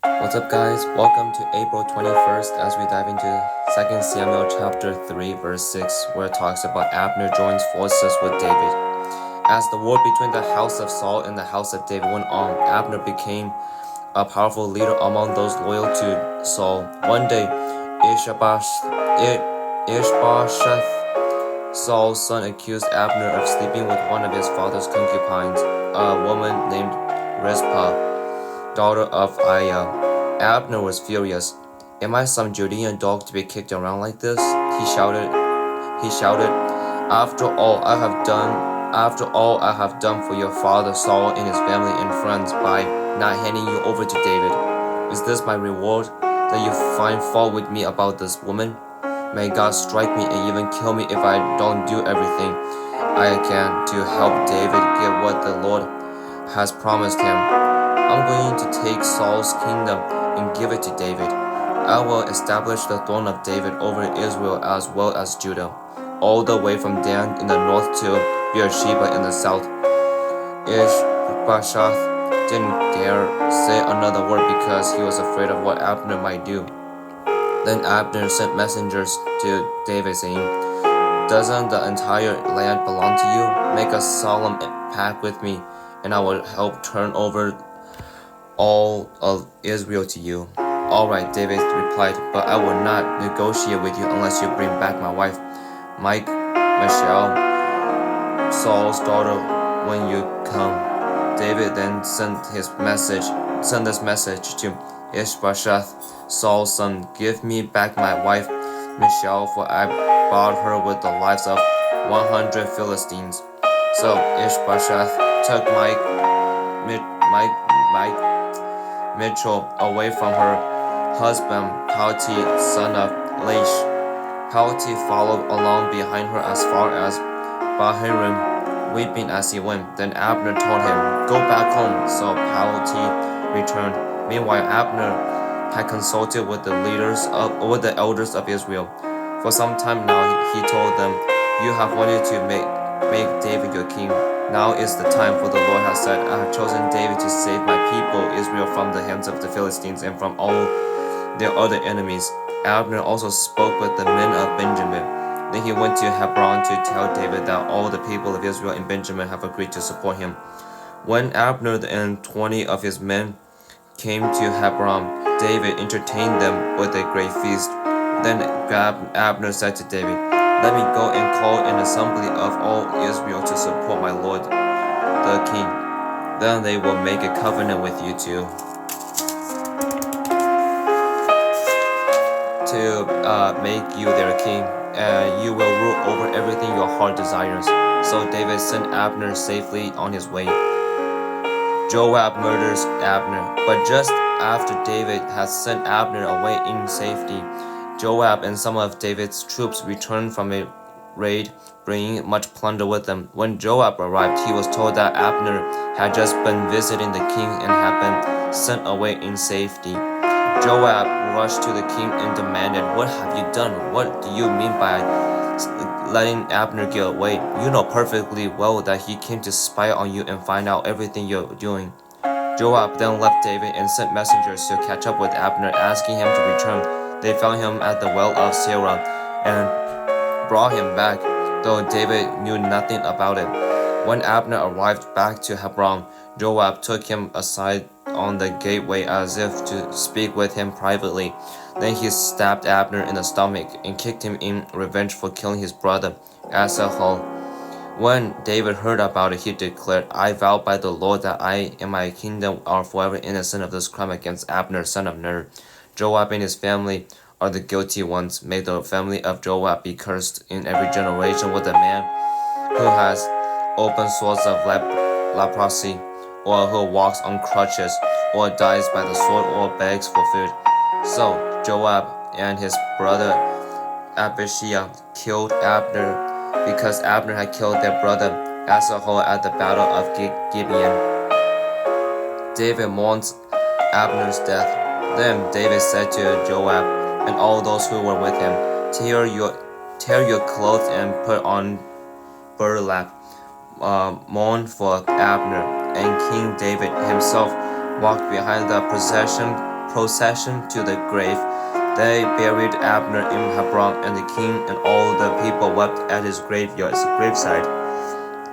What's up, guys? Welcome to April 21st as we dive into 2 Samuel chapter 3, verse 6, where it talks about Abner joins forces with David. As the war between the house of Saul and the house of David went on, Abner became a powerful leader among those loyal to Saul. One day, Ishbosheth, Saul's son, accused Abner of sleeping with one of his father's concubines, a woman named Rizpah, daughter of Aiah. Abner was furious. "Am I some Judean dog to be kicked around like this?" He shouted. After all I have done for your father Saul and his family and friends by not handing you over to David. Is this my reward, that you find fault with me about this woman? May God strike me and even kill me if I don't do everything I can to help David get what the Lord has promised him. I'm going to take Saul's kingdom and give it to David. I will establish the throne of David over Israel as well as Judah, all the way from Dan in the north to Beersheba in the south. Ishbosheth didn't dare say another word because he was afraid of what Abner might do. Then Abner sent messengers to David saying, "Doesn't the entire land belong to you? Make a solemn pact with me, and I will help turn over all of Israel to you." "All right," David replied, "but I will not negotiate with you unless you bring back my wife, Michal, Saul's daughter, when you come." David then sent this message to Ishbosheth, Saul's son, "Give me back my wife, Michal, for I bought her with the lives of 100 Philistines." So Ishbosheth took Michal away from her husband Palti, son of Laish. Palti followed along behind her as far as Bahurim, weeping as he went. Then Abner told him, "Go back home." So Palti returned. Meanwhile, Abner had consulted with the elders of Israel. For some time now, he told them, "You have wanted to make David your king. Now is the time, for the Lord has said, I have chosen David to save my people Israel from the hands of the Philistines and from all their other enemies." Abner also spoke with the men of Benjamin. Then he went to Hebron to tell David that all the people of Israel and Benjamin have agreed to support him. When Abner and 20 of his men came to Hebron, David entertained them with a great feast. Then Abner said to David, "Let me go and call an assembly of all Israel to support my lord, the king. Then they will make a covenant with you to make you their king, and you will rule over everything your heart desires." So David sent Abner safely on his way. Joab murders Abner. But just after David had sent Abner away in safety, Joab and some of David's troops returned from a raid, bringing much plunder with them. When Joab arrived, he was told that Abner had just been visiting the king and had been sent away in safety. Joab rushed to the king and demanded, "What have you done? What do you mean by letting Abner get away? You know perfectly well that he came to spy on you and find out everything you're doing." Joab then left David and sent messengers to catch up with Abner, asking him to return. They found him at the well of Sirah and brought him back, though David knew nothing about it. When Abner arrived back to Hebron, Joab took him aside on the gateway as if to speak with him privately. Then he stabbed Abner in the stomach and kicked him in revenge for killing his brother Asahel. When David heard about it, he declared, "I vow by the Lord that I and my kingdom are forever innocent of this crime against Abner, son of Ner. Joab and his family are the guilty ones. May the family of Joab be cursed in every generation with a man who has open sores of leprosy, or who walks on crutches, or dies by the sword, or begs for food." So Joab and his brother Abishai killed Abner because Abner had killed their brother Asahel at the battle of Gibeon. David mourns Abner's death. Then David said to Joab and all those who were with him, Tear your clothes and put on burlap. Mourn for Abner." And King David himself walked behind the procession to the grave. They buried Abner in Hebron, and the king and all the people wept at his graveside.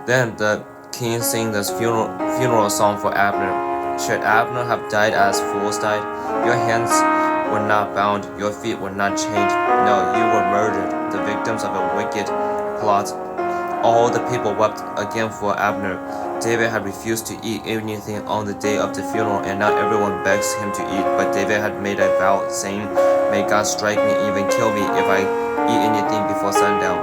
Then the king sang this funeral song for Abner. Should Abner have died as fools died? Your hands were not bound, your feet were not chained. No, you were murdered, the victims of a wicked plot. All the people wept again for Abner. David had refused to eat anything on the day of the funeral, and now everyone begs him to eat. But David had made a vow, saying, "May God strike me, even kill me, if I eat anything before sundown."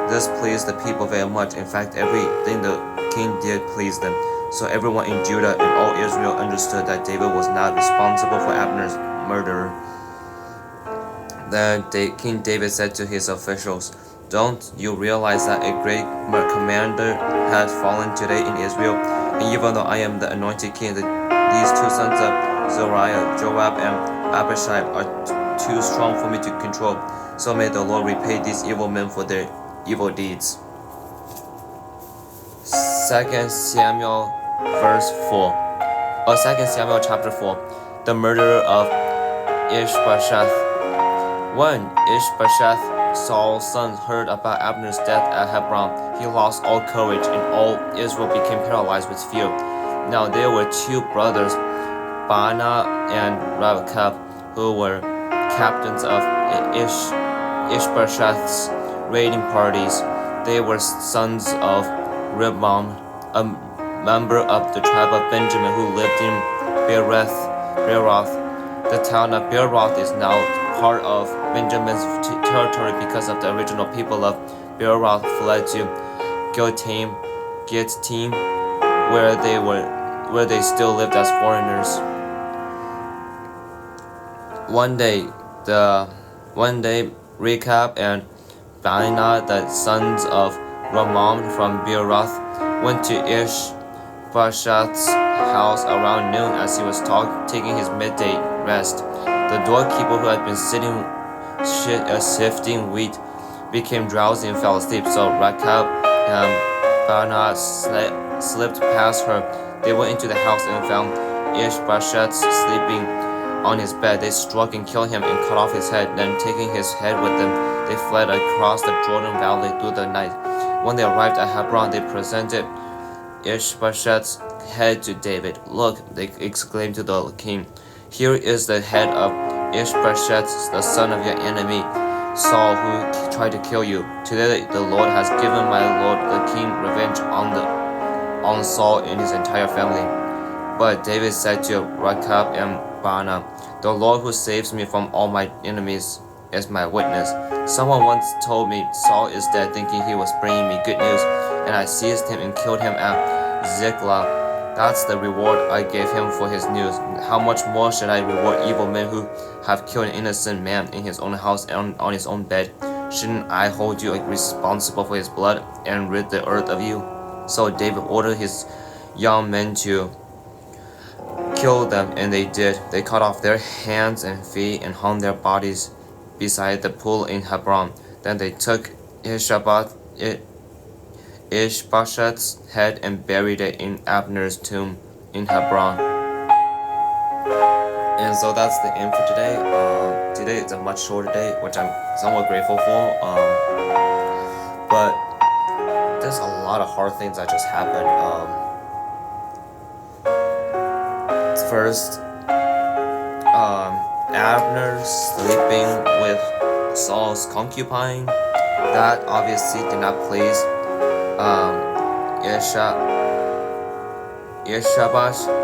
This pleased the people very much. In fact, everything the king did pleased them. So everyone in Judah and all Israel understood that David was not responsible for Abner's murder. Then King David said to his officials, "Don't you realize that a great commander has fallen today in Israel? And even though I am the anointed king, these two sons of Zeruiah, Joab and Abishai, are too strong for me to control. So may the Lord repay these evil men for their evil deeds." 2 Samuel chapter 4. The murder of Ishbosheth. When Ishbosheth, Saul's son, heard about Abner's death at Hebron, he lost all courage, and all Israel became paralyzed with fear. Now there were two brothers, Baanah and Rechab, who were captains of Ishbosheth's raiding parties. They were sons of Ribmam, a member of the tribe of Benjamin, who lived in Beeroth. The town of Beeroth is now part of Benjamin's territory because of the original people of Beeroth fled to Gittim, where they still lived as foreigners. One day, Rechab and Baanah, the sons of Ramam from Beeroth, went to Ishbosheth's house around noon as he was taking his midday rest. The doorkeeper, who had been sifting wheat, became drowsy and fell asleep. So Rechab and Baanah slipped past her. They went into the house and found Ishbosheth sleeping on his bed. They struck and killed him and cut off his head. Then, taking his head with them, they fled across the Jordan Valley through the night. When they arrived at Hebron, they presented Ishbosheth's head to David. "Look," they exclaimed to the king, "here is the head of Ishbosheth, the son of your enemy, Saul, who tried to kill you. Today the Lord has given my lord the king revenge on Saul and his entire family." But David said to Rechab and Baanah, "The Lord who saves me from all my enemies is my witness. Someone once told me Saul is dead, thinking he was bringing me good news, and I seized him and killed him at Ziklag. That's the reward I gave him for his news. How much more should I reward evil men who have killed an innocent man in his own house and on his own bed? Shouldn't I hold you responsible for his blood and rid the earth of you?" So David ordered his young men to kill them, and they did. They cut off their hands and feet and hung their bodies beside the pool in Hebron. Then they took Ishbosheth's head and buried it in Abner's tomb in Hebron. And so that's the end for today. Today is a much shorter day, which I'm somewhat grateful for. But there's a lot of hard things that just happened. First, Abner sleeping with Saul's concubine. That obviously did not please Ishbosheth.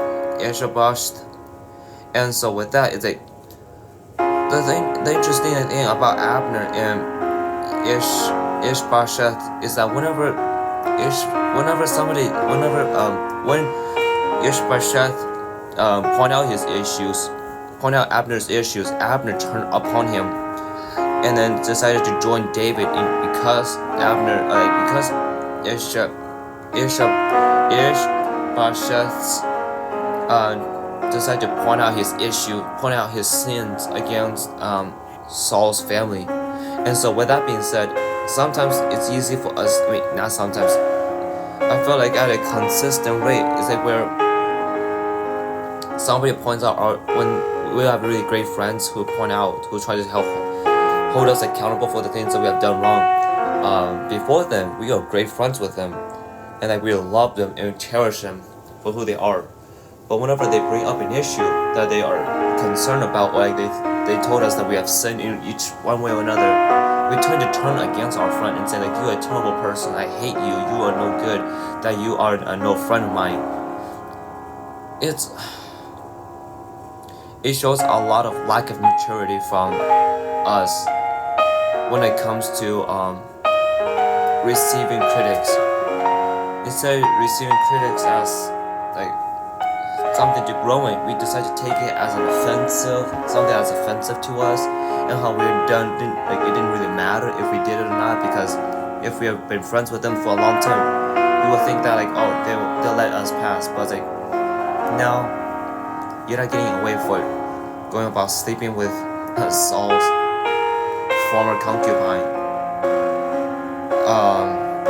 And so with that, it's like the interesting thing about Abner and Ishbosheth is that when Ishbosheth point out Abner's issues, Abner turned upon him, and then decided to join David because Ishbosheth decided to point out his sins against Saul's family. And so with that being said, sometimes it's easy for us, not sometimes, I feel like at a consistent rate, it's like where somebody points out when we have really great friends who point out, who try to help hold us accountable for the things that we have done wrong. Before them, we are great friends with them, and like we love them and cherish them for who they are. But whenever they bring up an issue that they are concerned about, or like they told us that we have sinned in each one way or another, we tend to turn against our friend and say like, you are a terrible person, I hate you, you are no good, that you are no friend of mine. It shows a lot of lack of maturity from us when it comes to receiving critics. Instead of receiving critics as like something to grow in, we decide to take it as something that's offensive to us, and how we're done. Like it didn't really matter if we did it or not, because if we have been friends with them for a long time, we will think that like, oh, they'll let us pass. But it's like, no, you're not getting away for it. Going about sleeping with Saul's former concubine.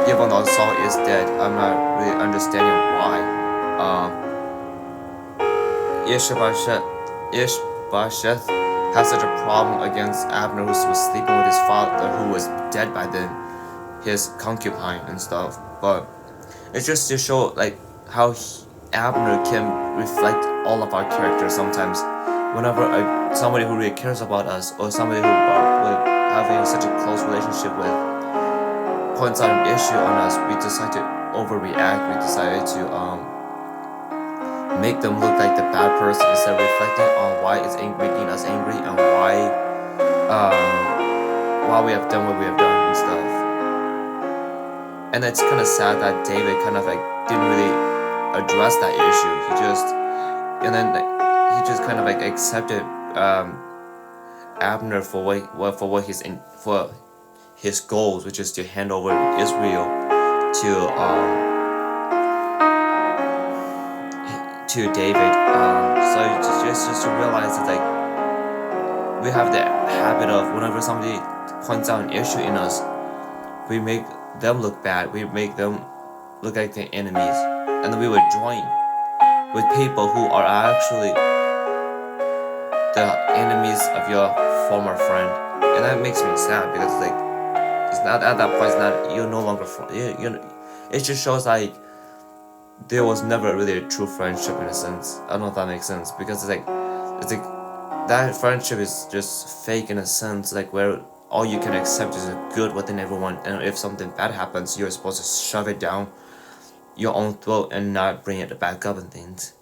Even though Saul is dead, I'm not really understanding why. Ishbosheth has such a problem against Abner, who was sleeping with his father, who was dead by then, his concubine and stuff. But it's just to show like how Abner can reflect all of our characters sometimes. Whenever somebody who really cares about us, or somebody who we're having such a close relationship with, points out an issue on us, we decide to overreact. We decided to make them look like the bad person instead of reflecting on why it's making us angry, and why we have done what we have done and stuff. And it's kind of sad that David kind of like didn't really address that issue. He just kind of like accepted Abner for his goals, which is to hand over Israel to David. So just to realize that like we have the habit of, whenever somebody points out an issue in us, we make them look bad. We make them look like the enemies, and then we would join with people who are actually the enemies of your former friend. And that makes me sad, because it's like, it's not at that point, it's not, you're no longer it just shows like there was never really a true friendship in a sense. I don't know if that makes sense, because it's like that friendship is just fake in a sense, like where all you can accept is the good within everyone, and if something bad happens, you're supposed to shove it down your own throat and not bring it back up and things.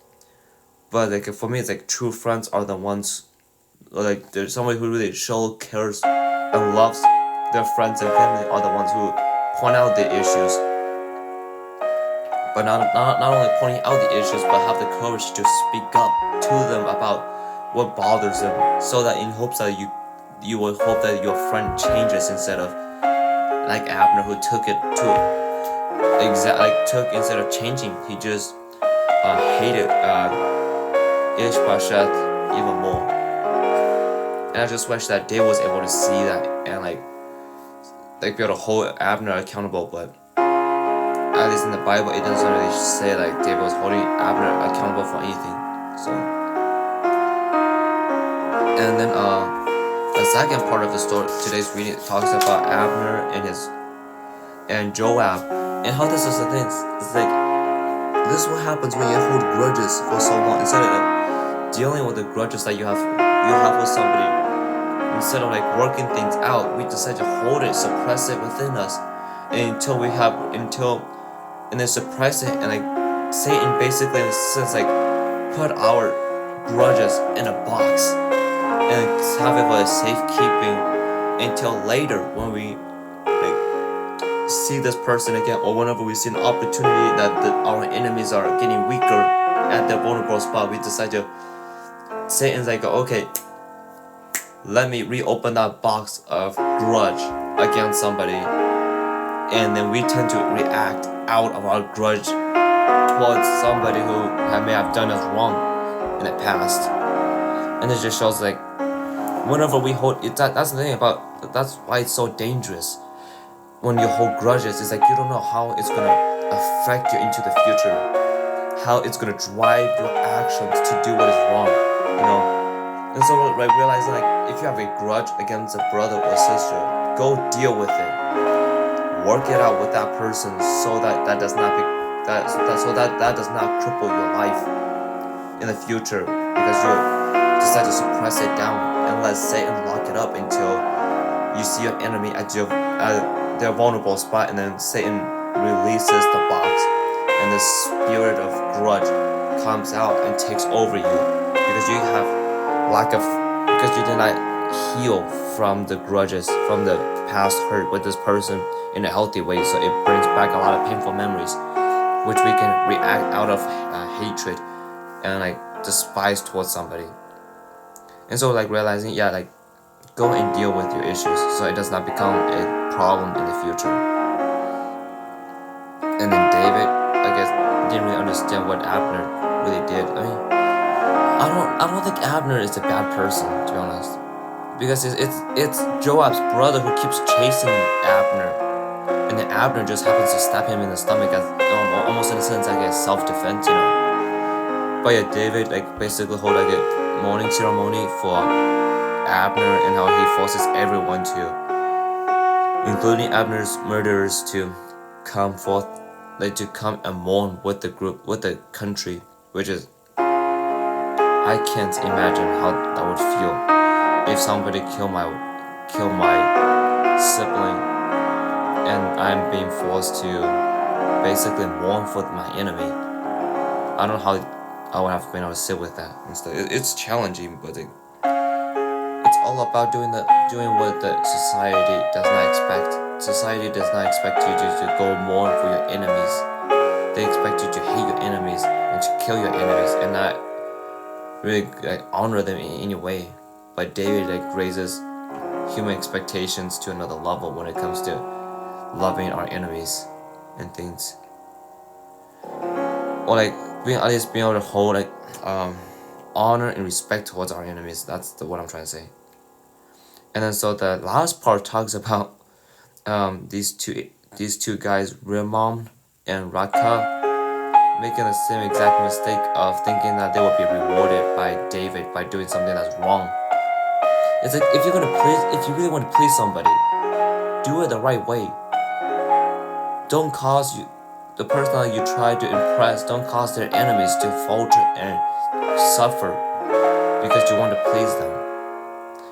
But like for me, it's like true friends are the ones, like there's somebody who really cares and loves their friends and family, are the ones who point out the issues, but not only pointing out the issues, but have the courage to speak up to them about what bothers them, so that in hopes that you will hope that your friend changes, instead of like Abner, who took instead of changing, he just hated Ishbosheth even more. And I just wish that David was able to see that and like be able to hold Abner accountable. But at least in the Bible, it doesn't really say like David was holding Abner accountable for anything. So, and then the second part of the story, today's reading, talks about Abner and Joab, and how this is the thing. It's like, this is what happens when you hold grudges for so long. Instead of like dealing with the grudges that you have with somebody, instead of like working things out, we decide to hold it, suppress it within us, until and then suppress it, and like Satan basically, in a sense, like put our grudges in a box and have it for safekeeping until later, when we like see this person again, or whenever we see an opportunity that our enemies are getting weaker at their vulnerable spot, we decide to, Satan's like, okay, let me reopen that box of grudge against somebody, and then we tend to react out of our grudge towards somebody who may have done us wrong in the past. And it just shows like whenever we hold it, that's the thing about, that's why it's so dangerous. When you hold grudges, it's like you don't know how it's gonna affect you into the future, how it's gonna drive your actions to do what is wrong, you know. like realizing like if you have a grudge against a brother or sister, go deal with it. Work it out with that person so that does not be that does not cripple your life in the future, because you decide to suppress it down and let Satan lock it up until you see your enemy at their vulnerable spot, and then Satan releases the box and the spirit of grudge comes out and takes over you, because you did not heal from the grudges, from the past hurt with this person in a healthy way. So it brings back a lot of painful memories, which we can react out of hatred and like despise towards somebody. And so like realizing, yeah, like go and deal with your issues so it does not become a problem in the future. And then David, I guess, didn't really understand what Abner really did. I mean, I don't think Abner is a bad person, to be honest, because it's Joab's brother who keeps chasing Abner, and then Abner just happens to stab him in the stomach as almost in a sense like a self-defense, you know. But yeah, David like basically hold like a mourning ceremony for Abner, and how he forces everyone to, including Abner's murderers, to come forth, like to come and mourn with the group, with the country, which is, I can't imagine how that would feel if somebody killed my sibling and I'm being forced to basically mourn for my enemy. I don't know how I would have been able to sit with that and stuff. It's challenging, but it's all about doing what the society does not expect. Society does not expect you to go mourn for your enemies. They expect you to hate your enemies and to kill your enemies and not really like honor them in any way. But David like raises human expectations to another level when it comes to loving our enemies and things, or like being able to hold like honor and respect towards our enemies. That's what I'm trying to say. And then so the last part talks about these two guys, Rimon and Raka, making the same exact mistake of thinking that they would be rewarded by David by doing something that's wrong. It's like if you really want to please somebody, do it the right way. Don't cause the person that you try to impress, don't cause their enemies to falter and suffer because you want to please them.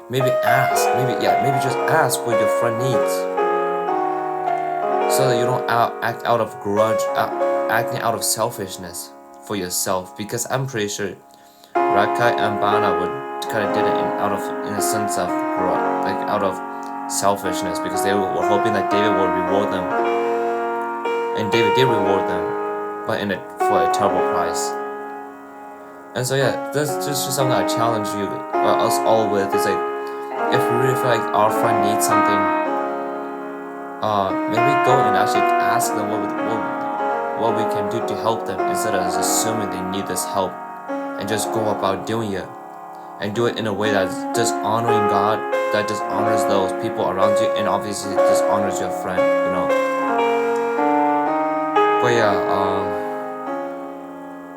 Maybe just ask what your friend needs, so that you don't act out of grudge, acting out of selfishness for yourself. Because I'm pretty sure Rakai and Bana would kind of did it in a sense of grudge, like out of selfishness, because they were hoping that David would reward them, and David did reward them, but for a terrible price. And so yeah, that's just something I challenge you, us all with. Is like, if we really feel like our friend needs something, maybe go and actually ask them what we can do to help them, instead of just assuming they need this help, and just go about doing it, and do it in a way that's just honoring God, that just honors those people around you, and obviously just honors your friend, you know. But yeah,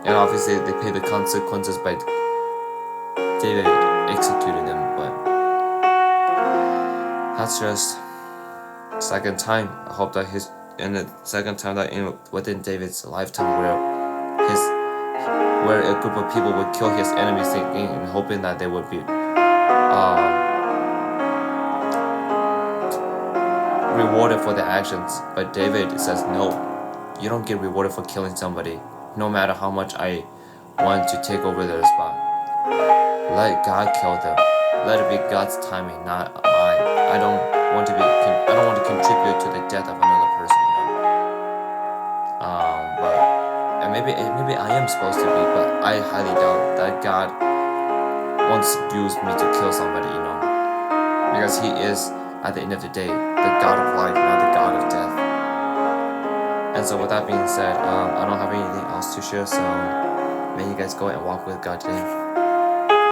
and obviously they pay the consequences by David executing them. But that's just second time. I hope that the second time that within David's lifetime where a group of people would kill his enemies, thinking and hoping that they would be rewarded for their actions. But David says, no, you don't get rewarded for killing somebody, no matter how much I want to take over their spot. Let God kill them. Let it be God's timing, not mine. I don't want to contribute to the death of another person, you know. But maybe I am supposed to be, but I highly doubt that God wants to use me to kill somebody, you know, because He is, at the end of the day, the God of life, not the God of death. And so with that being said, I don't have anything else to share, so may you guys go and walk with God today.